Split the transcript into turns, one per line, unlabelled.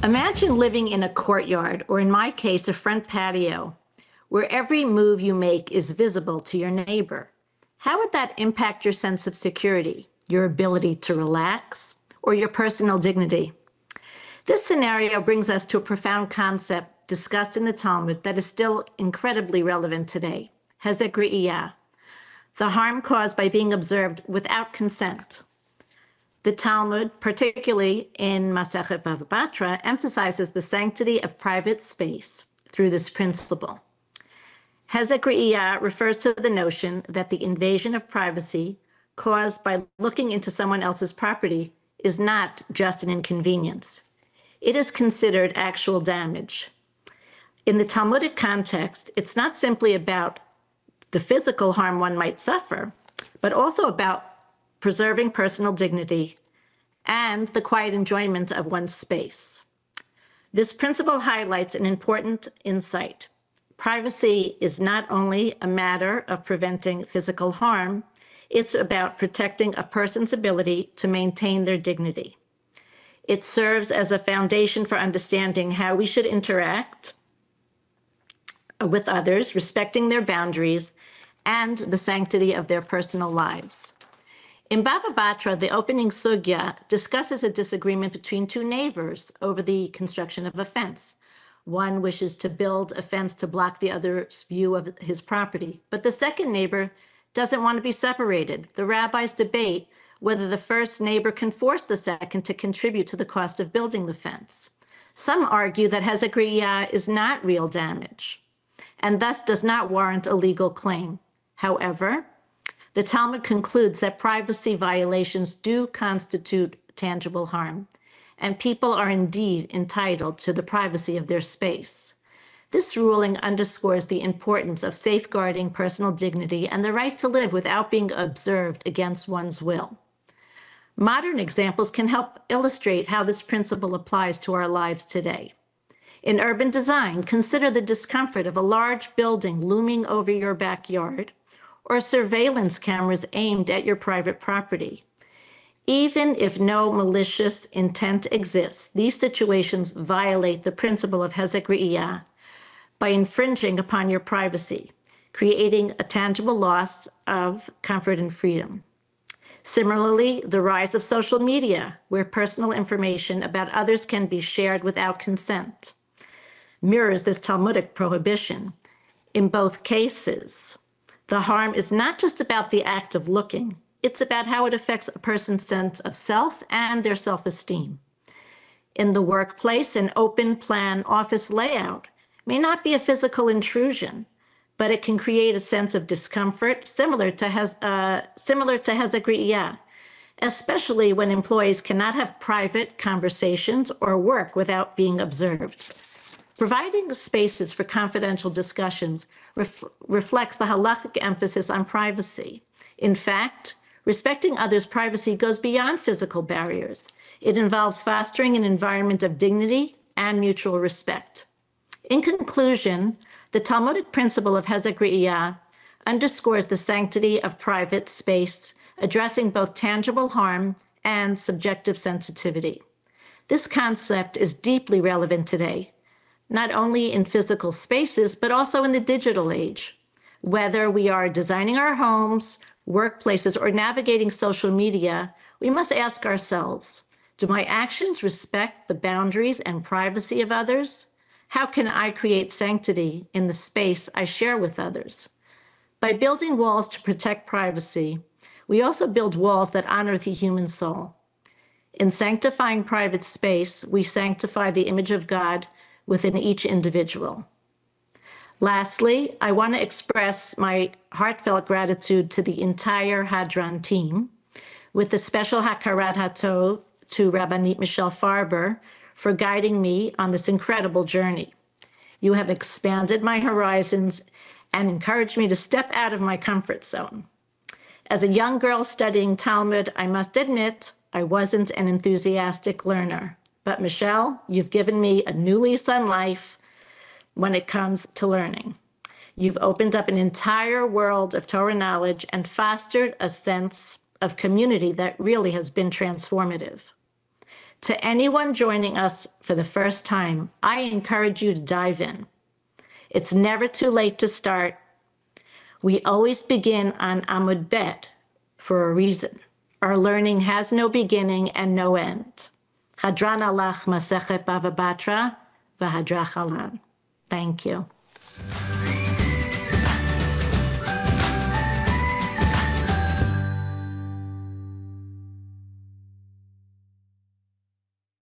Imagine living in a courtyard, or in my case, a front patio, where every move you make is visible to your neighbor. How would that impact your sense of security, your ability to relax, or your personal dignity? This scenario brings us to a profound concept discussed in the Talmud that is still incredibly relevant today, hezek re'iyah, the harm caused by being observed without consent. The Talmud, particularly in Masechet Batra, emphasizes the sanctity of private space through this principle. Hezek re'iyah refers to the notion that the invasion of privacy caused by looking into someone else's property is not just an inconvenience. It is considered actual damage. In the Talmudic context, it's not simply about the physical harm one might suffer, but also about preserving personal dignity and the quiet enjoyment of one's space. This principle highlights an important insight. Privacy is not only a matter of preventing physical harm, it's about protecting a person's ability to maintain their dignity. It serves as a foundation for understanding how we should interact with others, respecting their boundaries, and the sanctity of their personal lives. In Bava Batra, the opening sugya discusses a disagreement between two neighbors over the construction of a fence. One wishes to build a fence to block the other's view of his property, but the second neighbor doesn't want to be separated. The rabbis debate whether the first neighbor can force the second to contribute to the cost of building the fence. Some argue that hezek re'iyah is not real damage, and thus does not warrant a legal claim. However, the Talmud concludes that privacy violations do constitute tangible harm, and people are indeed entitled to the privacy of their space. This ruling underscores the importance of safeguarding personal dignity and the right to live without being observed against one's will. Modern examples can help illustrate how this principle applies to our lives today. In urban design, consider the discomfort of a large building looming over your backyard, or surveillance cameras aimed at your private property. Even if no malicious intent exists, these situations violate the principle of hezek re'iyah by infringing upon your privacy, creating a tangible loss of comfort and freedom. Similarly, the rise of social media, where personal information about others can be shared without consent, mirrors this Talmudic prohibition. In both cases, the harm is not just about the act of looking, it's about how it affects a person's sense of self and their self-esteem. In the workplace, an open-plan office layout may not be a physical intrusion, but it can create a sense of discomfort similar to hezek re'iyah, especially when employees cannot have private conversations or work without being observed. Providing spaces for confidential discussions reflects the halachic emphasis on privacy. In fact, respecting others' privacy goes beyond physical barriers. It involves fostering an environment of dignity and mutual respect. In conclusion, the Talmudic principle of hezek re'iyah underscores the sanctity of private space, addressing both tangible harm and subjective sensitivity. This concept is deeply relevant today, not only in physical spaces, but also in the digital age. Whether we are designing our homes, workplaces, or navigating social media, we must ask ourselves, do my actions respect the boundaries and privacy of others? How can I create sanctity in the space I share with others? By building walls to protect privacy, we also build walls that honor the human soul. In sanctifying private space, we sanctify the image of God within each individual. Lastly, I want to express my heartfelt gratitude to the entire Hadran team, with a special hakarat hatov to Rabbanit Michelle Farber for guiding me on this incredible journey. You have expanded my horizons and encouraged me to step out of my comfort zone. As a young girl studying Talmud, I must admit I wasn't an enthusiastic learner. But Michelle, you've given me a new lease on life when it comes to learning. You've opened up an entire world of Torah knowledge and fostered a sense of community that really has been transformative. To anyone joining us for the first time, I encourage you to dive in. It's never too late to start. We always begin on Amud Bet for a reason. Our learning has no beginning and no end. Hadran alach Masechet Bava Batra v'hadrach alan. Thank you.